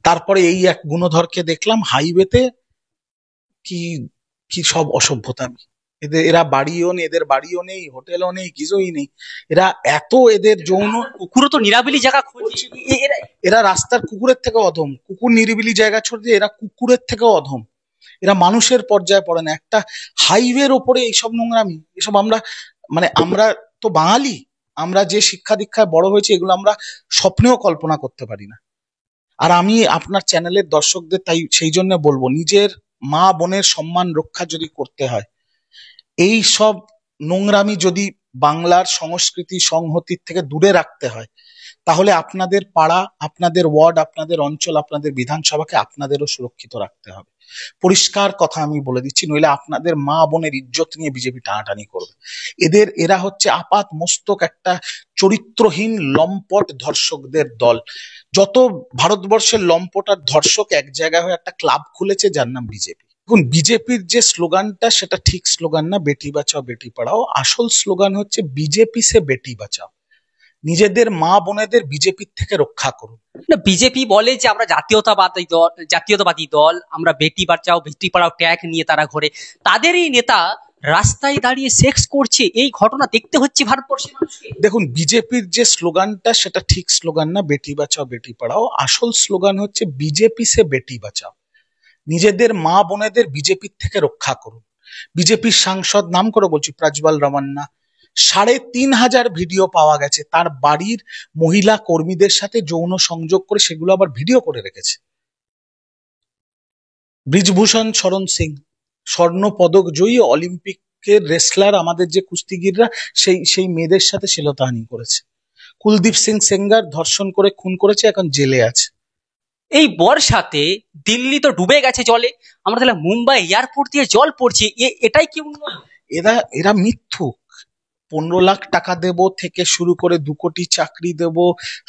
তারপরে এই এক গুণধরকে দেখলাম হাইওয়েতে, কি কি সব অসভ্যতামি। এরা বাড়িও নেই, এদের বাড়িও নেই, হোটেলও নেই, কিছুই নেই। এরা এত এদের যৌন, কুকুরও তো নিরাবিলি জায়গা খোঁজে। এরা রাস্তার কুকুরের থেকে অধম। কুকুর নিরিবিলি জায়গা ছোড়ে, এরা কুকুরের থেকেও অধম। এরা মানুষের পর্যায়ে পড়ে না। একটা হাইওয়ের ওপরে এইসব নোংরামি, এসব আমরা, মানে আমরা তো বাঙালি, আমরা যে শিক্ষা দীক্ষায় বড় হয়েছে, এগুলো আমরা স্বপ্নেও কল্পনা করতে পারি না। আর আমি আপনার চ্যানেলের দর্শকদের তাই সেই জন্য বলবো, নিজের মা বোনের সম্মান রক্ষা যদি করতে হয়, এই সব নোংরামি যদি বাংলার সংস্কৃতি সংহতির থেকে দূরে রাখতে হয়, তাহলে আপনাদের পাড়া, আপনাদের ওয়ার্ড, আপনাদের অঞ্চল, আপনাদের বিধানসভাকে আপনাদেরও সুরক্ষিত রাখতে হবে। পরিষ্কার কথা আমি বলে দিচ্ছি, নইলে আপনাদের মা বোনের ইজ্জত নিয়ে বিজেপি টানাটানি করবে। এরা হচ্ছে আপাত মস্তক একটা চরিত্রহীন লম্পট ধর্ষকদের দল। যত ভারতবর্ষের লম্পট আর ধর্ষক এক জায়গায় হয়ে একটা ক্লাব খুলেছে, যার নাম বিজেপি। এখন বিজেপির যে স্লোগানটা, সেটা ঠিক স্লোগান না, বেটি বাঁচাও বেটি পড়াও। আসল স্লোগান হচ্ছে বিজেপি সে বেটি বাঁচাও। নিজেদের মা বোনেদের বিজেপির থেকে রক্ষা করুন। বিজেপি বলে যে আমরা জাতীয়তাবাদী দল, আমরা বেটি বাঁচাও বেটি পড়াও ট্যাগ নিয়ে তারা ঘোরে। তাদেরই নেতা রাস্তায় দাঁড়িয়ে সেক্স করছে, এই ঘটনা দেখতে হচ্ছে ভারতবর্ষের মানুষকে। দেখুন, বিজেপির যে স্লোগানটা, সেটা ঠিক স্লোগান না, বেটি বাঁচাও বেটি পড়াও। আসল স্লোগান হচ্ছে বিজেপি সে বেটি বাঁচাও। নিজেদের মা বোনেদের বিজেপির থেকে রক্ষা করুন। বিজেপির সাংসদ, নাম করে বলছি, প্রজ্বল রমন্না, ৩,৫০০ ভিডিও পাওয়া গেছে তার বাড়ির মহিলা কর্মীদের সাথে যৌন সংযোগ করে, সেগুলো আবার ভিডিও করে রেখেছে। ব্রিজভূষণ শরণ সিং, স্বর্ণ পদক জয়ী অলিম্পিকের রেসলার, আমাদের যে কুস্তিগিররা, সেই মেয়েদের সাথে শ্লীলতাহানি করেছে। কুলদীপ সিং সেঙ্গার ধর্ষণ করে খুন করেছে, এখন জেলে আছে। এই বর্ষাতে দিল্লি তো ডুবে গেছে জলে, আমরা তাহলে মুম্বাই এয়ারপোর্ট দিয়ে জল পড়ছে, এটাই কি উন্নয়ন? এরা মিথ্যুক। ১৫ লাখ টাকা দেব থেকে শুরু করে ২ কোটি চাকরি দেব,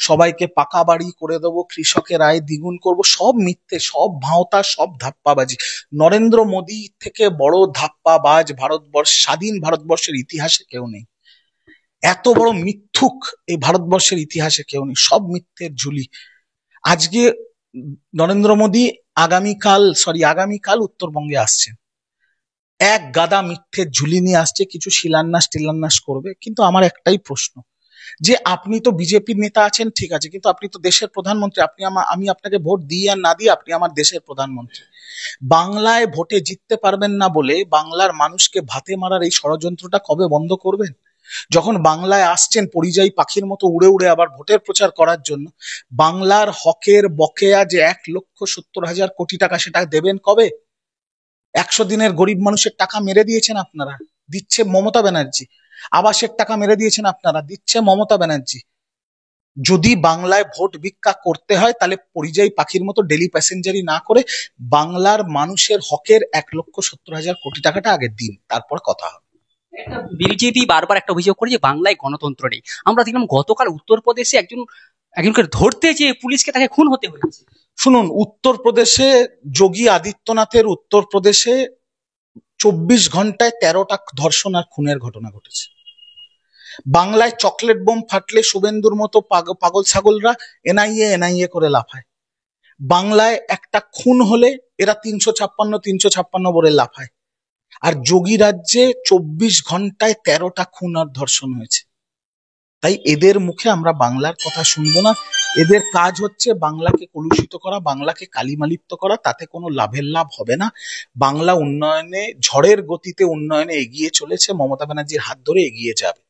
সবাইকে পাকা বাড়ি করে দেবো, কৃষকের আয় দ্বিগুণ করব, সব মিথ্যে, সব ভাঁওতা, সব ধাপ্পাবাজি। নরেন্দ্র মোদী থেকে বড় ধাপ্পাবাজ স্বাধীন ভারতবর্ষের ইতিহাসে কেউ নেই। এত বড় মিথ্যুক এই ভারতবর্ষের ইতিহাসে কেউ নেই। সব মিথ্যের ঝুলি। আজকে নরেন্দ্র মোদী আগামীকাল উত্তরবঙ্গে আসছেন। এক গাদা মিথ্যের ঝুলি নিয়ে আসছে, কিছু শিলান্যাস করবে। কিন্তু আমার একটাই প্রশ্ন, যে আপনি তো বিজেপির নেতা আছেন, ঠিক আছে, কিন্তু আপনি তো দেশের প্রধানমন্ত্রী। আমি আপনাকে ভোট দিই আর না দিই, আপনি আমার দেশের প্রধানমন্ত্রী। বাংলায় ভোটে জিততে পারবেন না বলে বাংলার মানুষকে ভাতে মারার এই ষড়যন্ত্রটা কবে বন্ধ করবেন? যখন বাংলায় আসছেন পরিযায়ী পাখির মতো উড়ে উড়ে আবার ভোটের প্রচার করার জন্য, বাংলার হকের বকেয়া যে ১,৭০,০০০ কোটি টাকা, সেটা দেবেন কবে? ১০০ দিনের গরিব মানুষের টাকা মেরে দিয়েছেন আপনারা, দিচ্ছে মমতা ব্যানার্জি। আবাসের টাকা মেরে দিয়েছেন আপনারা, দিচ্ছে মমতা ব্যানার্জি। যদি বাংলায় ভোট ভিক্ষা করতে হয়, তাহলে পরিযায়ী পাখির মতো ডেলি প্যাসেঞ্জারি না করে বাংলার মানুষের হকের ১,৭০,০০০ কোটি টাকাটা আগে দিন, তারপর কথা হবে। বিজেপি বারবার একটা অভিযোগ করে যে বাংলায় গণতন্ত্র নেই। আমরা দেখলাম গতকাল উত্তরপ্রদেশে একজনকে ধরতে যে পুলিশকে তাকে খুন হতে হয়েছে। শুনুন, উত্তরপ্রদেশে যোগী আদিত্যনাথের উত্তরপ্রদেশে ২৪ ঘন্টায় ১৩টা ধর্ষণ আর খুনের ঘটনা ঘটেছে। বাংলায় চকলেট বোম ফাটলে শুভেন্দুর মতো পাগল ছাগলরা এনআইএ করে লাফায়। বাংলায় একটা খুন হলে এরা ৩৫৬ বলে লাফায়। আর যোগী রাজ্যে ২৪ ঘন্টায় ১৩টা খুন আর ধর্ষণ হয়েছে। তাই এদের মুখে আমরা বাংলার কথা শুনবো না। এদের কাজ হচ্ছে বাংলাকে কলুষিত করা, বাংলাকে কালিমালিপ্ত করা। তাতে কোনো লাভ হবে না। বাংলা উন্নয়নে ঝড়ের গতিতে উন্নয়নে এগিয়ে চলেছে, মমতা ব্যানার্জির হাত ধরে এগিয়ে যাবে।